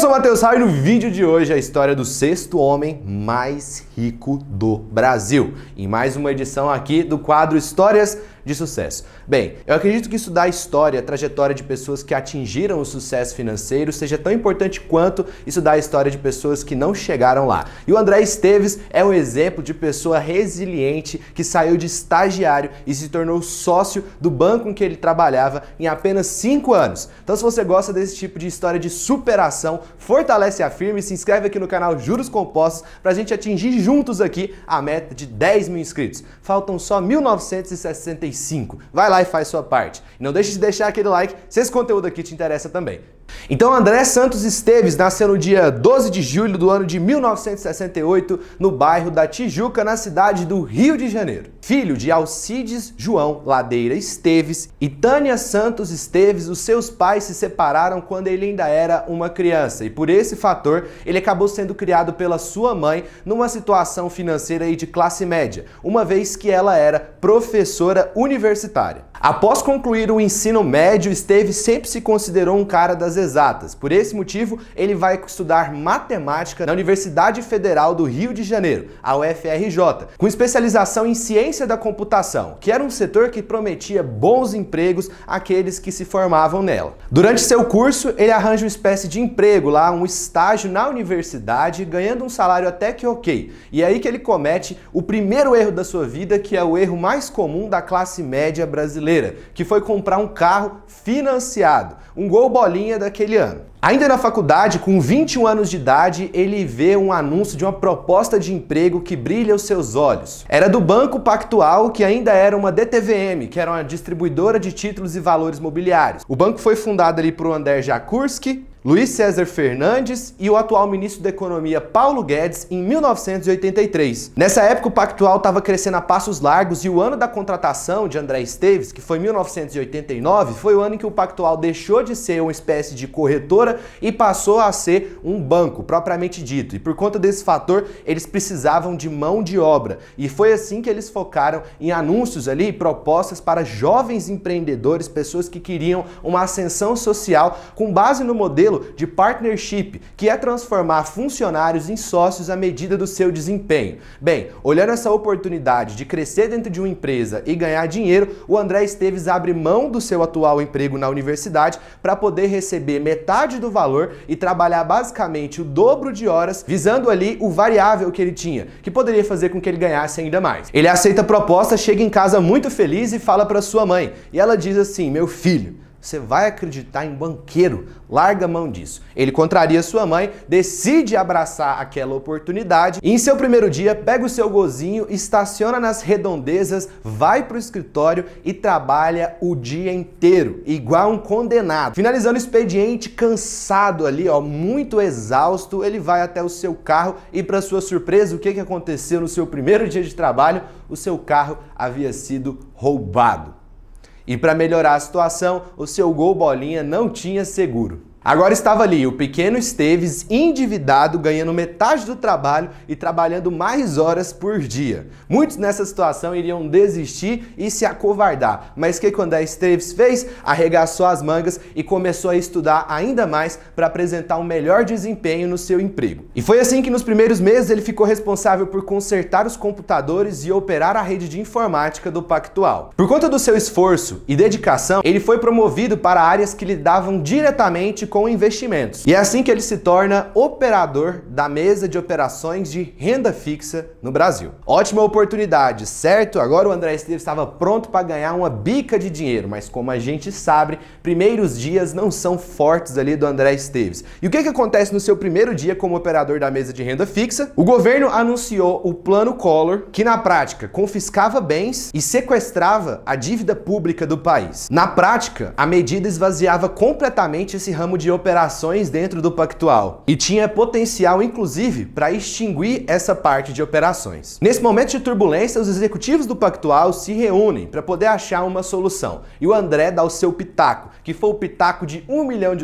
Eu sou o Matheus Raio e no vídeo de hoje a história do sexto homem mais rico do Brasil. Em mais uma edição aqui do quadro Histórias de Sucesso. Bem, eu acredito que estudar a história, a trajetória de pessoas que atingiram o sucesso financeiro seja tão importante quanto estudar a história de pessoas que não chegaram lá. E o André Esteves é um exemplo de pessoa resiliente que saiu de estagiário e se tornou sócio do banco em que ele trabalhava em apenas 5 anos. Então, se você gosta desse tipo de história de superação, fortalece a firme e se inscreve aqui no canal Juros Compostos pra gente atingir juntos aqui a meta de 10 mil inscritos. Faltam só 1965. Vai lá e faz sua parte. E não deixe de deixar aquele like se esse conteúdo aqui te interessa também. Então, André Santos Esteves nasceu no dia 12 de julho do ano de 1968 no bairro da Tijuca, na cidade do Rio de Janeiro. Filho de Alcides João Ladeira Esteves e Tânia Santos Esteves, os seus pais se separaram quando ele ainda era uma criança e por esse fator ele acabou sendo criado pela sua mãe numa situação financeira e de classe média, uma vez que ela era professora universitária. Após concluir o ensino médio, Esteves sempre se considerou um cara das exatas. Por esse motivo, ele vai estudar matemática na Universidade Federal do Rio de Janeiro, a UFRJ, com especialização em ciência da computação, que era um setor que prometia bons empregos àqueles que se formavam nela. Durante seu curso, ele arranja uma espécie de emprego lá, um estágio na universidade, ganhando um salário até que ok. E é aí que ele comete o primeiro erro da sua vida, que é o erro mais comum da classe média brasileira, que foi comprar um carro financiado, um Gol Bolinha daquele ano. Ainda na faculdade, com 21 anos de idade, ele vê um anúncio de uma proposta de emprego que brilha os seus olhos. Era do Banco Pactual, que ainda era uma DTVM, que era uma distribuidora de títulos e valores mobiliários. O banco foi fundado ali por André Jakurski, Luiz César Fernandes e o atual ministro da Economia Paulo Guedes em 1983. Nessa época o Pactual estava crescendo a passos largos e o ano da contratação de André Esteves, que foi 1989, foi o ano em que o Pactual deixou de ser uma espécie de corretora e passou a ser um banco propriamente dito. E por conta desse fator, eles precisavam de mão de obra. E foi assim que eles focaram em anúncios ali, propostas para jovens empreendedores, pessoas que queriam uma ascensão social com base no modelo de partnership, que é transformar funcionários em sócios à medida do seu desempenho. Bem, olhando essa oportunidade de crescer dentro de uma empresa e ganhar dinheiro, o André Esteves abre mão do seu atual emprego na universidade para poder receber metade do valor e trabalhar basicamente o dobro de horas, visando ali o variável que ele tinha, que poderia fazer com que ele ganhasse ainda mais. Ele aceita a proposta, chega em casa muito feliz e fala para sua mãe. E ela diz assim: "Meu filho, você vai acreditar em banqueiro? Larga a mão disso." Ele contraria sua mãe, decide abraçar aquela oportunidade e em seu primeiro dia pega o seu gozinho, estaciona nas redondezas, vai pro escritório e trabalha o dia inteiro, igual um condenado. Finalizando o expediente, cansado ali, muito exausto, ele vai até o seu carro e para sua surpresa, o que aconteceu no seu primeiro dia de trabalho? O seu carro havia sido roubado. E para melhorar a situação, o seu Gol Bolinha não tinha seguro. Agora estava ali o pequeno Esteves endividado, ganhando metade do trabalho e trabalhando mais horas por dia. Muitos nessa situação iriam desistir e se acovardar, mas o que o André Esteves fez? Arregaçou as mangas e começou a estudar ainda mais para apresentar um melhor desempenho no seu emprego. E foi assim que nos primeiros meses ele ficou responsável por consertar os computadores e operar a rede de informática do Pactual. Por conta do seu esforço e dedicação, ele foi promovido para áreas que lidavam diretamente com investimentos. E é assim que ele se torna operador da mesa de operações de renda fixa no Brasil. Ótima oportunidade, certo? Agora o André Esteves estava pronto para ganhar uma bica de dinheiro, mas como a gente sabe, primeiros dias não são fortes ali do André Esteves. E o que acontece no seu primeiro dia como operador da mesa de renda fixa? O governo anunciou o Plano Collor, que na prática confiscava bens e sequestrava a dívida pública do país. Na prática, a medida esvaziava completamente esse ramo de operações dentro do Pactual e tinha potencial, inclusive, para extinguir essa parte de operações. Nesse momento de turbulência, os executivos do Pactual se reúnem para poder achar uma solução e o André dá o seu pitaco, que foi o pitaco de $1 milhão,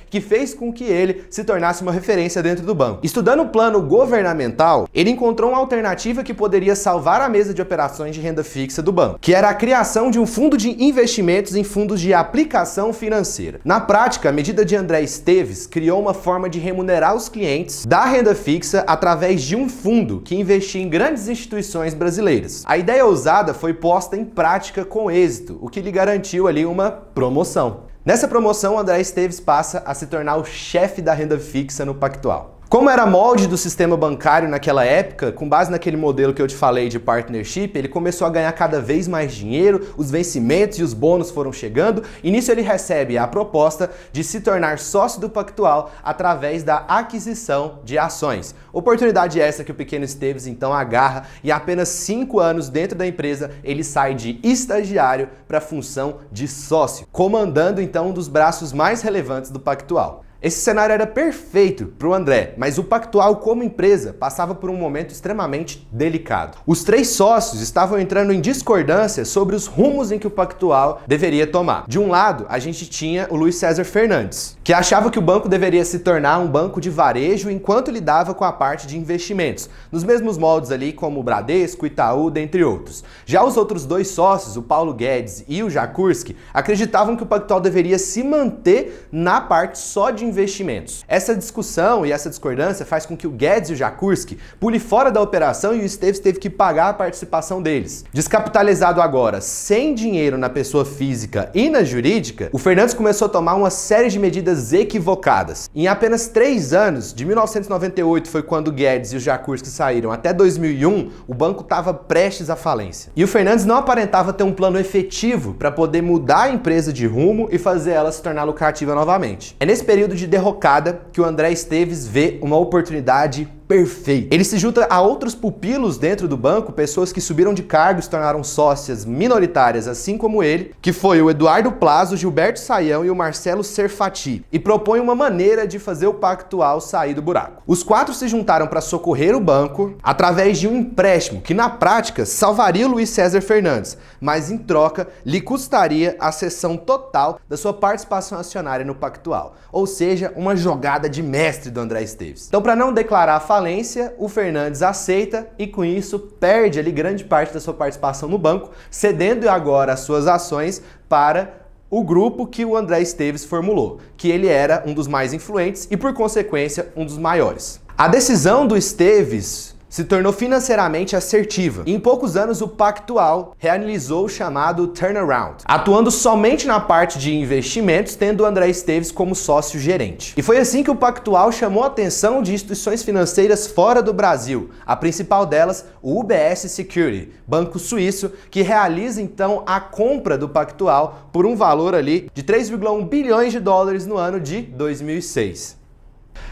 que fez com que ele se tornasse uma referência dentro do banco. Estudando o plano governamental, ele encontrou uma alternativa que poderia salvar a mesa de operações de renda fixa do banco, que era a criação de um fundo de investimentos em fundos de aplicação financeira. Na prática, a medida de de André Esteves criou uma forma de remunerar os clientes da renda fixa através de um fundo que investia em grandes instituições brasileiras. A ideia ousada foi posta em prática com êxito, o que lhe garantiu ali uma promoção. Nessa promoção, André Esteves passa a se tornar o chefe da renda fixa no Pactual. Como era molde do sistema bancário naquela época, com base naquele modelo que eu te falei de partnership, ele começou a ganhar cada vez mais dinheiro, os vencimentos e os bônus foram chegando, e nisso ele recebe a proposta de se tornar sócio do Pactual através da aquisição de ações. Oportunidade essa que o pequeno Esteves então agarra, e há apenas 5 anos dentro da empresa ele sai de estagiário para a função de sócio, comandando então um dos braços mais relevantes do Pactual. Esse cenário era perfeito para o André, mas o Pactual como empresa passava por um momento extremamente delicado. Os 3 sócios estavam entrando em discordância sobre os rumos em que o Pactual deveria tomar. De um lado, a gente tinha o Luiz César Fernandes, que achava que o banco deveria se tornar um banco de varejo enquanto lidava com a parte de investimentos, nos mesmos moldes ali como o Bradesco, Itaú, dentre outros. Já os outros 2 sócios, o Paulo Guedes e o Jakurski, acreditavam que o Pactual deveria se manter na parte só de investimentos. Essa discussão e essa discordância faz com que o Guedes e o Jakurski pule fora da operação e o Esteves teve que pagar a participação deles. Descapitalizado agora, sem dinheiro na pessoa física e na jurídica, o Fernandes começou a tomar uma série de medidas equivocadas. Em apenas 3 anos, de 1998 foi quando o Guedes e o Jakurski saíram, até 2001, o banco estava prestes à falência. E o Fernandes não aparentava ter um plano efetivo para poder mudar a empresa de rumo e fazer ela se tornar lucrativa novamente. É nesse período de derrocada que o André Esteves vê uma oportunidade perfeita. Ele se junta a outros pupilos dentro do banco, pessoas que subiram de cargo e se tornaram sócias minoritárias, assim como ele, que foi o Eduardo Plazo, Gilberto Sayão e o Marcelo Serfati, e propõe uma maneira de fazer o Pactual sair do buraco. Os 4 se juntaram para socorrer o banco através de um empréstimo que, na prática, salvaria o Luiz César Fernandes, mas em troca lhe custaria a cessão total da sua participação acionária no Pactual, ou seja, uma jogada de mestre do André Esteves. Então, para não declarar a falência, o Fernandes aceita e com isso perde ali grande parte da sua participação no banco, cedendo agora as suas ações para o grupo que o André Esteves formulou, que ele era um dos mais influentes e, por consequência, um dos maiores. A decisão do Esteves se tornou financeiramente assertiva. E em poucos anos, o Pactual realizou o chamado turnaround, atuando somente na parte de investimentos, tendo o André Esteves como sócio gerente. E foi assim que o Pactual chamou a atenção de instituições financeiras fora do Brasil, a principal delas, o UBS Security, banco suíço, que realiza então a compra do Pactual por um valor ali de 3,1 bilhões de dólares no ano de 2006.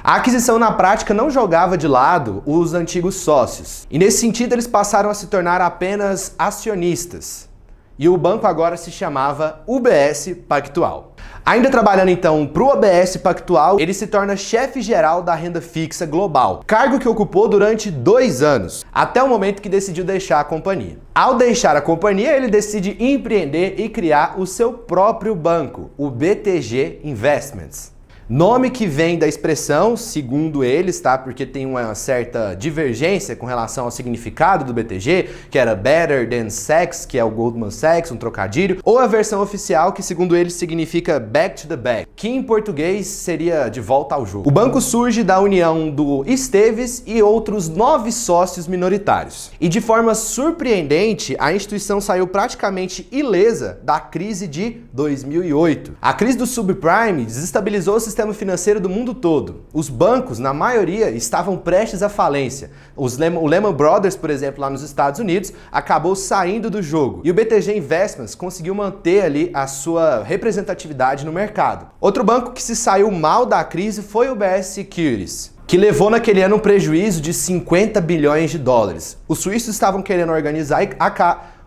A aquisição na prática não jogava de lado os antigos sócios, e nesse sentido eles passaram a se tornar apenas acionistas, e o banco agora se chamava UBS Pactual. Ainda trabalhando então para o UBS Pactual, ele se torna chefe geral da renda fixa global, cargo que ocupou durante 2 anos, até o momento que decidiu deixar a companhia. Ao deixar a companhia, ele decide empreender e criar o seu próprio banco, o BTG Investments. Nome que vem da expressão, segundo eles, tá? Porque tem uma certa divergência com relação ao significado do BTG, que era Better Than Sex, que é o Goldman Sachs, um trocadilho, ou a versão oficial, que segundo eles significa Back to the Back, que em português seria de volta ao jogo. O banco surge da união do Esteves e outros 9 sócios minoritários. E de forma surpreendente, a instituição saiu praticamente ilesa da crise de 2008. A crise do subprime desestabilizou o sistema financeiro do mundo todo. Os bancos, na maioria, estavam prestes à falência. O Lehman Brothers, por exemplo, lá nos Estados Unidos, acabou saindo do jogo. E o BTG Investments conseguiu manter ali a sua representatividade no mercado. Outro banco que se saiu mal da crise foi o UBS Securities, que levou naquele ano um prejuízo de 50 bilhões de dólares. Os suíços estavam querendo organizar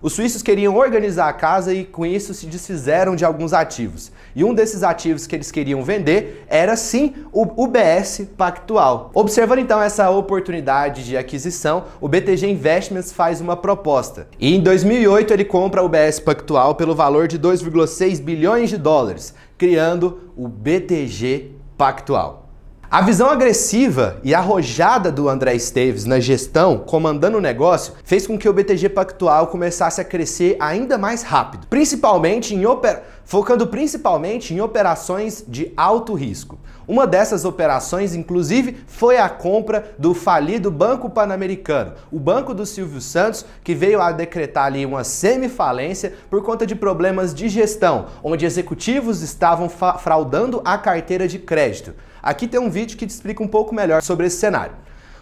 Os suíços queriam organizar a casa e com isso se desfizeram de alguns ativos. E um desses ativos que eles queriam vender era sim o UBS Pactual. Observando então essa oportunidade de aquisição, o BTG Investments faz uma proposta. E em 2008 ele compra o UBS Pactual pelo valor de 2,6 bilhões de dólares, criando o BTG Pactual. A visão agressiva e arrojada do André Esteves na gestão, comandando o negócio, fez com que o BTG Pactual começasse a crescer ainda mais rápido, focando principalmente em operações de alto risco. Uma dessas operações, inclusive, foi a compra do falido Banco Pan-Americano, o banco do Silvio Santos, que veio a decretar ali uma semifalência por conta de problemas de gestão, onde executivos estavam fraudando a carteira de crédito. Aqui tem um vídeo que te explica um pouco melhor sobre esse cenário.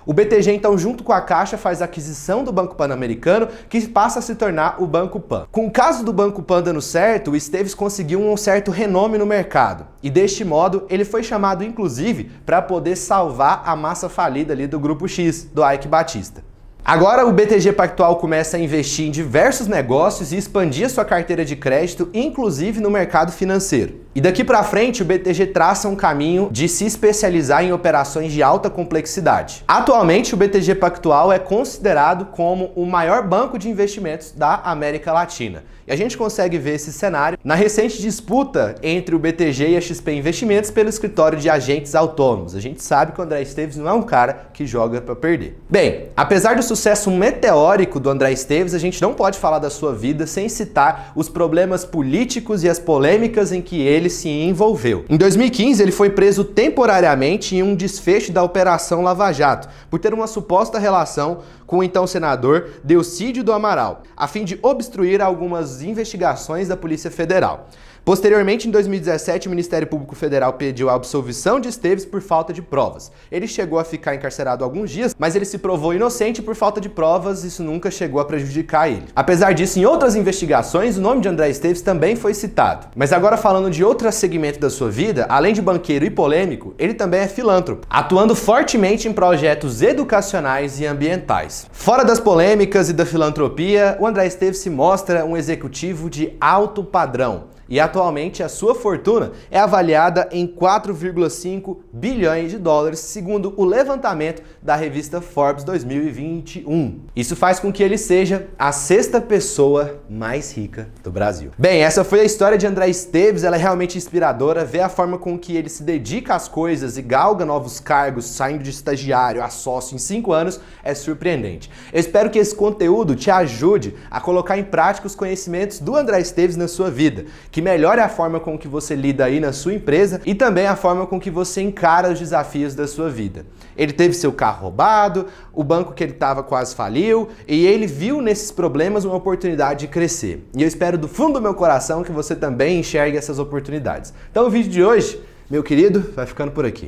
O BTG, então, junto com a Caixa, faz a aquisição do Banco Pan-Americano, que passa a se tornar o Banco Pan. Com o caso do Banco Pan dando certo, o Esteves conseguiu um certo renome no mercado. E deste modo, ele foi chamado, inclusive, para poder salvar a massa falida ali do Grupo X, do Eike Batista. Agora o BTG Pactual começa a investir em diversos negócios e expandir sua carteira de crédito, inclusive no mercado financeiro. E daqui para frente o BTG traça um caminho de se especializar em operações de alta complexidade. Atualmente o BTG Pactual é considerado como o maior banco de investimentos da América Latina. E a gente consegue ver esse cenário na recente disputa entre o BTG e a XP Investimentos pelo escritório de agentes autônomos. A gente sabe que o André Esteves não é um cara que joga para perder. Bem, apesar do sucesso meteórico do André Esteves, a gente não pode falar da sua vida sem citar os problemas políticos e as polêmicas em que ele se envolveu. Em 2015, ele foi preso temporariamente em um desfecho da Operação Lava Jato, por ter uma suposta relação com o então senador Delcídio do Amaral, a fim de obstruir algumas investigações da Polícia Federal. Posteriormente, em 2017, o Ministério Público Federal pediu a absolvição de Esteves por falta de provas. Ele chegou a ficar encarcerado alguns dias, mas ele se provou inocente por falta de provas, isso nunca chegou a prejudicar ele. Apesar disso, em outras investigações, o nome de André Esteves também foi citado. Mas agora falando de outro segmento da sua vida, além de banqueiro e polêmico, ele também é filântropo, atuando fortemente em projetos educacionais e ambientais. Fora das polêmicas e da filantropia, o André Esteves se mostra um executivo de alto padrão. E atualmente a sua fortuna é avaliada em 4,5 bilhões de dólares, segundo o levantamento da revista Forbes 2021. Isso faz com que ele seja a sexta pessoa mais rica do Brasil. Bem, essa foi a história de André Esteves, ela é realmente inspiradora, ver a forma com que ele se dedica às coisas e galga novos cargos, saindo de estagiário a sócio em 5 anos, é surpreendente. Eu espero que esse conteúdo te ajude a colocar em prática os conhecimentos do André Esteves na sua vida, que melhore a forma com que você lida aí na sua empresa e também a forma com que você encara os desafios da sua vida. Ele teve seu carro roubado, o banco que ele estava quase faliu e ele viu nesses problemas uma oportunidade de crescer. E eu espero do fundo do meu coração que você também enxergue essas oportunidades. Então o vídeo de hoje, meu querido, vai ficando por aqui.